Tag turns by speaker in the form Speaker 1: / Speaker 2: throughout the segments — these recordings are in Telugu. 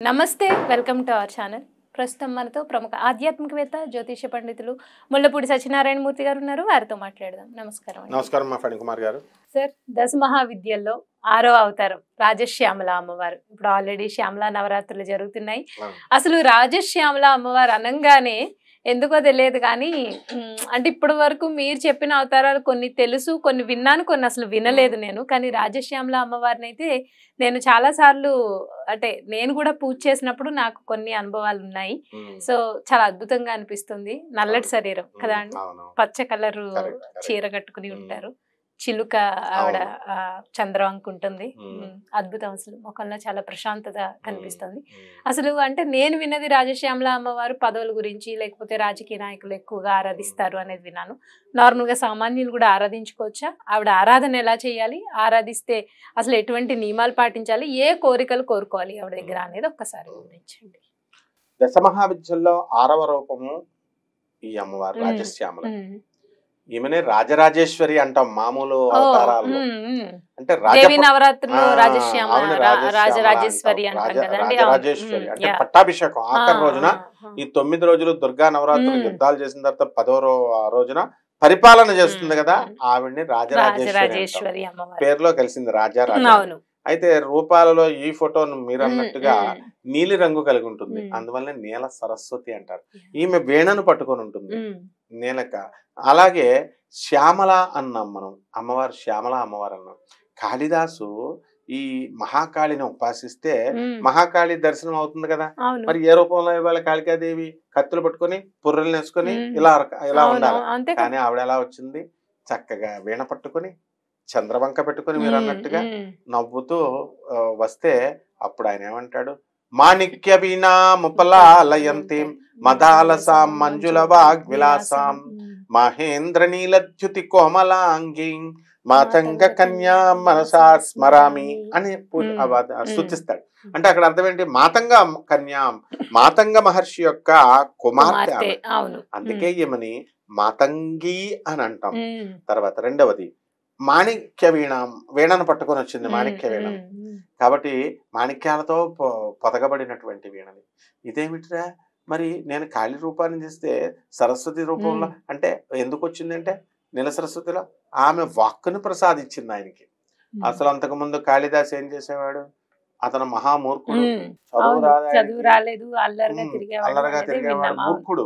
Speaker 1: నమస్తే వెల్కమ్ టు అవర్ ఛానల్. ప్రస్తుతం మనతో ప్రముఖ ఆధ్యాత్మికవేత్త జ్యోతిష పండితులు ముల్లపూడి సత్యనారాయణ మూర్తి గారు ఉన్నారు. వారితో మాట్లాడదాం. నమస్కారం.
Speaker 2: నమస్కారం మా ఫణి కుమార్ గారు.
Speaker 1: సార్, దశ మహావిద్యల్లో 6వ అవతారం రాజశ్యామల అమ్మవారు. ఇప్పుడు ఆల్రెడీ శ్యామల నవరాత్రులు జరుగుతున్నాయి. అసలు రాజశ్యామల అమ్మవారు అనగానే ఎందుకో తెలియదు కానీ అంటే ఇప్పటి వరకు మీరు చెప్పిన అవతారాలు కొన్ని తెలుసు, కొన్ని విన్నాను, కొన్ని అసలు వినలేదు నేను. కానీ రాజశ్యామల అమ్మవారిని అయితే నేను చాలా సార్లు అంటే నేను కూడా పూజ చేసినప్పుడు నాకు కొన్ని అనుభవాలు ఉన్నాయి. సో చాలా అద్భుతంగా అనిపిస్తుంది. నల్లటి శరీరం కదా అండి, పచ్చ కలరు చీర కట్టుకుని ఉంటారు, చిలుక ఆవిడ చంద్రవంక ఉంటుంది. అద్భుతం. అసలు ముఖంలో చాలా ప్రశాంతత కనిపిస్తుంది. అసలు అంటే నేను విన్నది రాజశ్యామల అమ్మవారు పదవుల గురించి లేకపోతే రాజకీయ నాయకులు ఎక్కువగా ఆరాధిస్తారు అనేది విన్నాను. నార్మల్ గా సామాన్యులు కూడా ఆరాధించుకోవచ్చా? ఆవిడ ఆరాధన ఎలా చేయాలి, ఆరాధిస్తే అసలు ఎటువంటి నియమాలు పాటించాలి, ఏ కోరికలు కోరుకోవాలి ఆవిడ దగ్గర అనేది ఒక్కసారి వివరించండి.
Speaker 2: దశ మహావిద్యల్లో 6వ రూపము ఈ అమ్మవారు రాజశ్యామల. ఈమెనే రాజరాజేశ్వరి అంటాం మామూలు అవతారాలు. అంటే
Speaker 1: రాజరాజేశ్వరి
Speaker 2: అంటే పట్టాభిషేకం ఆఖరి రోజున ఈ 9 రోజులు దుర్గా నవరాత్రులు యుద్ధాలు చేసిన తర్వాత 10వ రోజున పరిపాలన చేస్తుంది కదా, ఆవిడ్ని రాజరాజేశ్వరి పేరులో కలిసింది రాజారాజు. అయితే రూపాలలో ఈ ఫోటోను మీరు అన్నట్టుగా నీలి రంగు కలిగి ఉంటుంది, అందువల్ల నీల సరస్వతి అంటారు. ఈమె వీణను పట్టుకొని ఉంటుంది నీలక. అలాగే శ్యామల అన్నాం మనం, అమ్మవారు శ్యామల అమ్మవారు అన్నాం. కాళిదాసు ఈ మహాకాళిని ఉపాసిస్తే మహాకాళి దర్శనం అవుతుంది కదా, మరి ఏ రూపంలో ఇవాళ కాళికాదేవి కత్తులు పట్టుకొని పుర్రెలు నేసుకొని ఇలా ఉండాలి. కానీ ఆవిడ ఎలా వచ్చింది, చక్కగా వీణ పట్టుకొని చంద్రవంక పెట్టుకుని మీరు అన్నట్టుగా నవ్వుతూ వస్తే అప్పుడు ఆయన ఏమంటాడు, మాణిక్య వీణా ముపలాలయంతి మదాలసాం మంజుల వాగ్విలాసాం మహేంద్ర నీలద్యుతి కోమలాంగి మాతంగ కన్యా మనసా స్మరామి అని స్తుతిస్తాడు. అంటే అక్కడ అర్థం ఏంటి, మాతంగ కన్యా, మాతంగ మహర్షి యొక్క కుమార్తె, అందుకే ఈమెని మాతంగి అని అంటాం. తర్వాత రెండవది మాణిక్య వీణ, వీణను పట్టుకొని వచ్చింది మాణిక్య వీణ కాబట్టి మాణిక్యాలతో పొదగబడినటువంటి వీణని. ఇదేమిటిరా మరి నేను కాళీ రూపాన్ని చేస్తే సరస్వతి రూపంలో అంటే ఎందుకు వచ్చిందంటే నీల సరస్వతిలో ఆమె వాక్కును ప్రసాదించింది ఆయనకి. అసలు అంతకు ముందు కాళిదాస్ ఏం చేసేవాడు, అతను మహామూర్ఖుడు, చదువు రాలేదు, అల్లరగా తిరిగేవాడు, మూర్ఖుడు.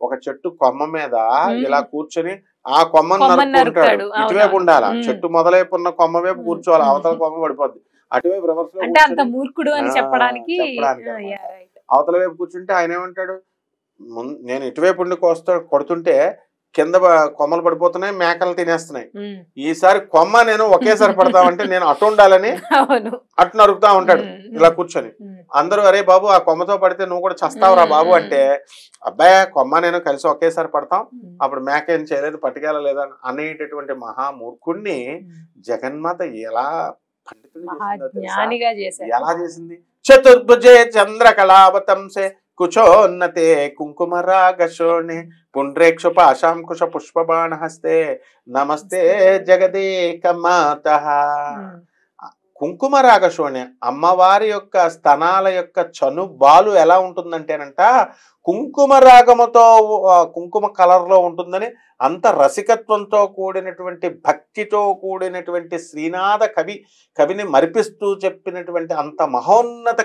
Speaker 2: ఒక చెట్టు కొమ్మ మీద ఇలా కూర్చొని ఆ కొమ్మను నరుక్కుంటాడు. ఇటువైపు ఉండాలి, చెట్టు మొదలైపు ఉన్న కొమ్మ వైపు కూర్చోవాలి, అవతల కొమ్మ పడిపోద్ది. అటువైపు రివర్స్ అవతల వైపు కూర్చుంటే ఆయన ఏమంటాడు, నేను ఇటువైపు ఉండి కొడుతుంటే కింద కొమ్మలు పడిపోతున్నాయి, మేకలు తినేస్తున్నాయి, ఈసారి కొమ్మ నేను ఒకేసారి పడతామంటే నేను అటు ఉండాలని అటు నరుకుతా ఉంటాడు ఇలా కూర్చొని. అందరూ అరే బాబు ఆ కొమ్మతో పడితే నువ్వు కూడా చస్తావురా బాబు అంటే, అబ్బాయి కొమ్మ నేను కలిసి ఒకేసారి పడతాం, అప్పుడు మేక ఏం చేయలేదు పట్టుకెళ్ళలేదా అనేటటువంటి మహామూర్ఖుణ్ణి జగన్మాత ఎలా ఎలా చేసింది. చతుర్భుజే చంద్రకళావతంసే కుచోన్నతే కుంకుమరాగశోణే పుండ్రేక్షు పాశాంకుశ పుష్పబాణ హస్తే నమస్తే జగదేక మాతః. కుంకుమరాగశోణి అమ్మవారి యొక్క స్తనాల యొక్క చనుబాలు ఎలా ఉంటుందంటేనంట కుంకుమ రాగముతో కుంకుమ కలర్లో ఉంటుందని, అంత రసికత్వంతో కూడినటువంటి భక్తితో కూడినటువంటి శ్రీనాథ కవిని మరిపిస్తూ చెప్పినటువంటి అంత మహోన్నత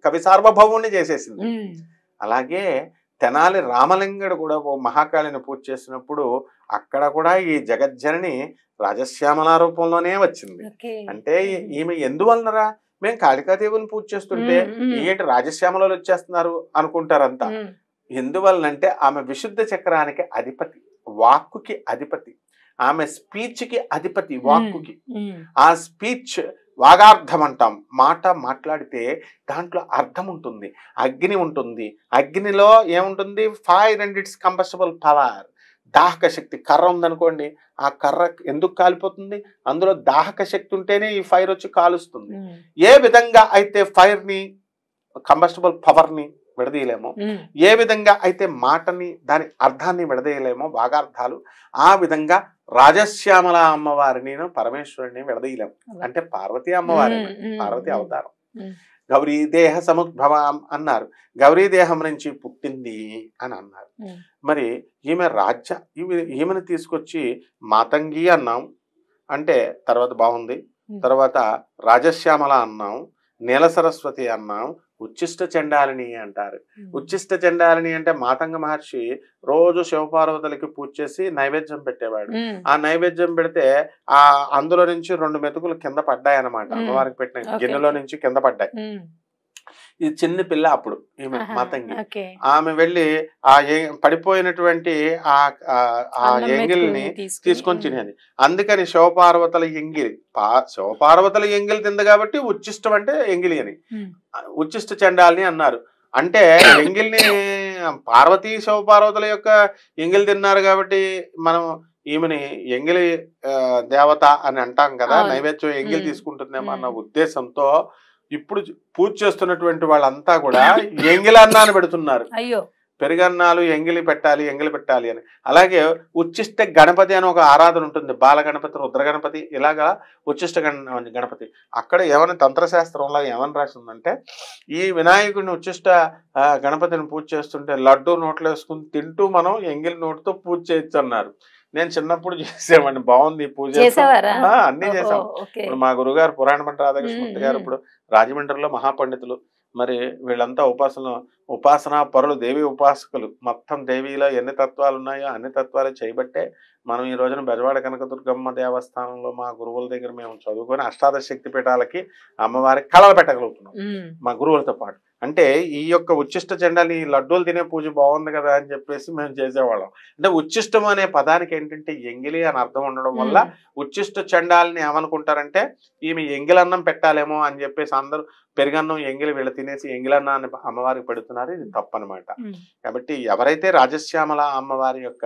Speaker 2: కవి సార్వభౌముని చేసేసింది. అలాగే తెనాలి రామలింగడు కూడా ఓ మహాకాళిని పూజ చేసినప్పుడు అక్కడ కూడా ఈ జగజ్జనని రాజశ్యామల రూపంలోనే వచ్చింది. అంటే ఈమె ఎందువలనరా, మేము కాళికాదేవుని పూజ చేస్తుంటే ఏంటి రాజశ్యామలలో వచ్చేస్తున్నారు అనుకుంటారంతా. ఎందువలనంటే ఆమె విశుద్ధ చక్రానికి అధిపతి, వాక్కుకి అధిపతి, ఆమె స్పీచ్ కి అధిపతి వాక్కుకి. ఆ స్పీచ్ వాగార్థం అంటాం, మాట మాట్లాడితే దాంట్లో అర్థం ఉంటుంది, అగ్ని ఉంటుంది. అగ్నిలో ఏముంటుంది, fire and it's combustible power, దాహక శక్తి. కర్ర ఉందనుకోండి, ఆ కర్ర ఎందుకు కాలిపోతుంది, అందులో దాహక శక్తి ఉంటేనే ఈ ఫైర్ వచ్చి కాలుస్తుంది. ఏ విధంగా అయితే ఫైర్ ని కంబస్టబుల్ పవర్ ని విడదీయలేమో, ఏ విధంగా అయితే మాటని దాని అర్థాన్ని విడదీయలేమో వాగార్థాలు, ఆ విధంగా రాజశ్యామల అమ్మవారిని పరమేశ్వరుని విడదీయలేము. అంటే పార్వతీ అమ్మవారి, పార్వతీ అవతారం. గౌరీదేహ సముద్భవాం అన్నారు. గౌరీదేహం నుంచి పుట్టింది అని అన్నారు. మరి ఈమె ఈమెను తీసుకొచ్చి మాతంగి అన్నాం, అంటే తర్వాత బాగుంది. తర్వాత రాజశ్యామల అన్నాం, నీల సరస్వతి అన్నాం, ఉచ్చిష్ట చండాలిని అంటారు. ఉచ్చిష్ట చండాలిని అంటే మాతంగ మహర్షి రోజు శివపార్వతులకి పూజ చేసి నైవేద్యం పెట్టేవాడు. ఆ నైవేద్యం పెడితే అందులో నుంచి 2 మెతుకులు కింద పడ్డాయి అన్నమాట. అమ్మవారికి పెట్టిన గిన్నెలో నుంచి కింద పడ్డాయి. ఇది చిన్న పిల్ల అప్పుడు ఈమె మాతంగి. ఆమె వెళ్ళి పడిపోయినటువంటి ఆ ఎంగిల్ని తీసుకొని తినేది. అందుకని శివపార్వతుల ఎంగిలి, శివపార్వతుల ఎంగిలి తింది కాబట్టి ఉచ్చిష్టం అంటే ఎంగిలి అని, ఉచ్చిష్ట చండాలని అన్నారు. అంటే ఎంగిల్ని పార్వతీ శివపార్వతుల యొక్క ఎంగిలి తిన్నారు కాబట్టి మనం ఈమెని ఎంగిలి దేవత అని అంటాం కదా, నైవేద్యం ఎంగిలి తీసుకుంటుందేమో అన్న ఉద్దేశంతో ఇప్పుడు పూజ చేస్తున్నటువంటి వాళ్ళంతా కూడా ఎంగిలన్నాన్ని పెడుతున్నారు.
Speaker 1: అయ్యో,
Speaker 2: పెరుగన్నాలు ఎంగిలి పెట్టాలి అని. అలాగే ఉచ్చిష్ట గణపతి అని ఒక ఆరాధన ఉంటుంది. బాల గణపతి, రుద్ర గణపతి, ఇలాగా ఉచ్చిష్ట గణపతి. అక్కడ ఏమైనా తంత్రశాస్త్రంలో ఏమని రాసిందంటే, ఈ వినాయకుడిని ఉచ్చిష్ట గణపతిని పూజ చేస్తుంటే లడ్డు నోట్లో వేసుకుని తింటూ మనం ఎంగిలి నోటితో పూజ చేయొచ్చు అన్నారు. నేను చిన్నప్పుడు చేసామండి, బాగుంది పూజ, అన్ని చేసాం. ఇప్పుడు మా గురుగారు పురాణమంట రాధాకృష్ణమూర్తి గారు ఇప్పుడు రాజమండ్రిలో మహాపండితులు. మరి వీళ్ళంతా ఉపాసనా పరులు, దేవి ఉపాసకులు. మొత్తం దేవిలో ఎన్ని తత్వాలు ఉన్నాయో అన్ని తత్వాలు చేయబట్టే మనం ఈ రోజున బెజవాడ కనకదుర్గమ్మ దేవస్థానంలో మా గురువుల దగ్గర మేము చదువుకొని అష్టాదశ శక్తి పీఠాలకి అమ్మవారికి కళలు పెట్టగలుగుతున్నాం మా గురువులతో పాటు. అంటే ఈ యొక్క ఉచ్చిష్ట చండాలి లడ్డూలు తినే పూజ బాగుంది కదా అని చెప్పేసి మేము చేసేవాళ్ళం. అంటే ఉచ్చిష్టం అనే పదానికి ఏంటంటే ఎంగిలి అని అర్థం ఉండడం వల్ల ఉచ్చిష్ట చండాలని ఏమనుకుంటారంటే ఈమె ఎంగిలన్నం పెట్టాలేమో అని చెప్పేసి అందరూ పెరుగన్నం ఎంగిలి వీళ్ళ తినేసి ఎంగిలన్నాన్ని అమ్మవారికి పెడుతున్నారు. ఇది తప్పనమాట. కాబట్టి ఎవరైతే రాజశ్యామల అమ్మవారి యొక్క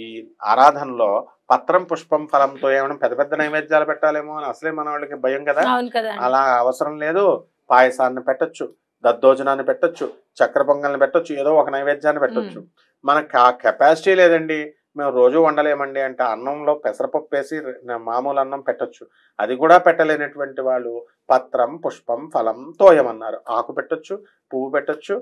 Speaker 2: ఈ ఆరాధనలో పత్రం పుష్పం ఫలంతో ఏమైనా పెద్ద పెద్ద నైవేద్యాలు పెట్టాలేమో అని అసలే మన వాళ్ళకి భయం కదా, అలా అవసరం లేదు. పాయసాన్ని పెట్టొచ్చు, దద్దోజనాన్ని పెట్టొచ్చు, చక్కెర పొంగల్ని పెట్టొచ్చు, ఏదో ఒక నైవేద్యాన్ని పెట్టొచ్చు. మనకు ఆ కెపాసిటీ లేదండి, మేము రోజు వండలేమండి అంటే అన్నంలో పెసరపప్పు వేసి మామూలు అన్నం పెట్టొచ్చు. అది కూడా పెట్టలేనటువంటి వాళ్ళు పత్రం పుష్పం ఫలం తోయమన్నారు. ఆకు పెట్టొచ్చు, పువ్వు పెట్టొచ్చు,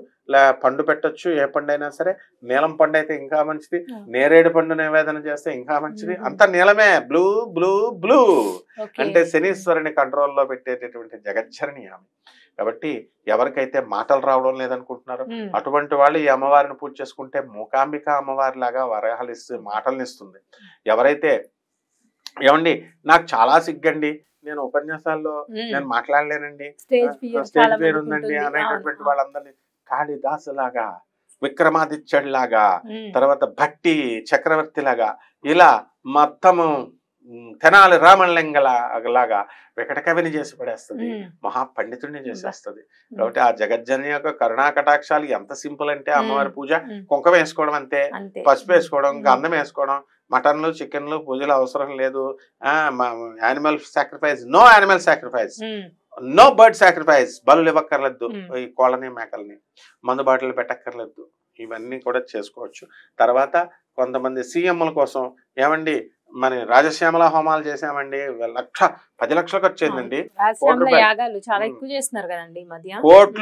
Speaker 2: పండు పెట్టొచ్చు, ఏ పండు అయినా సరే. నీలం పండు అయితే ఇంకా మంచిది, నేరేడు పండు నివేదన చేస్తే ఇంకా మంచిది. అంత నీలమే, బ్లూ బ్లూ బ్లూ అంటే శనీశ్వరుని కంట్రోల్లో పెట్టేటటువంటి జగజ్జనని ఆమె. కాబట్టి ఎవరికైతే మాటలు రావడం లేదనుకుంటున్నారో అటువంటి వాళ్ళు ఈ అమ్మవారిని పూజ చేసుకుంటే మూకాంబిక అమ్మవారి లాగా వరహాలు ఇస్తే మాటలను ఇస్తుంది. ఎవరైతే ఏమండి నాకు చాలా సిగ్గండి, నేను ఉపన్యాసాల్లో నేను మాట్లాడలేనండి, స్టేజ్ ఫియర్ ఉందండి అనేటటువంటి వాళ్ళందరినీ కాళిదాసు లాగా, విక్రమాదిత్యుడి లాగా, తర్వాత భట్టి చక్రవర్తి లాగా, ఇలా మొత్తము తెనాలి రామలింగలాగా వికట కవిని చేసి పడేస్తుంది, మహాపండితుడిని చేసేస్తుంది. కాబట్టి ఆ జగజ్జని యొక్క కరుణా కటాక్షాలు ఎంత సింపుల్ అంటే అమ్మవారి పూజ కుంకుమ వేసుకోవడం అంతే, పసుపు వేసుకోవడం, గంధం వేసుకోవడం, మటన్లు చికెన్లు పూజలు అవసరం లేదు. Animal sacrifice, no animal sacrifice, no bird sacrifice, బలు ఇవ్వక్కర్లేదు, ఈ కోళ్ళని మేకల్ని మందు బాటలు పెట్టక్కర్లేదు. ఇవన్నీ కూడా చేసుకోవచ్చు. తర్వాత కొంతమంది సీఎంల కోసం ఏమండి మన రాజశ్యామల హోమాలు చేసామండి, 10 లక్షలు ఖర్చు అయిందండి,
Speaker 1: చాలా ఎక్కువ చేస్తున్నారు కదండి ఈ మధ్య.
Speaker 2: కోట్లు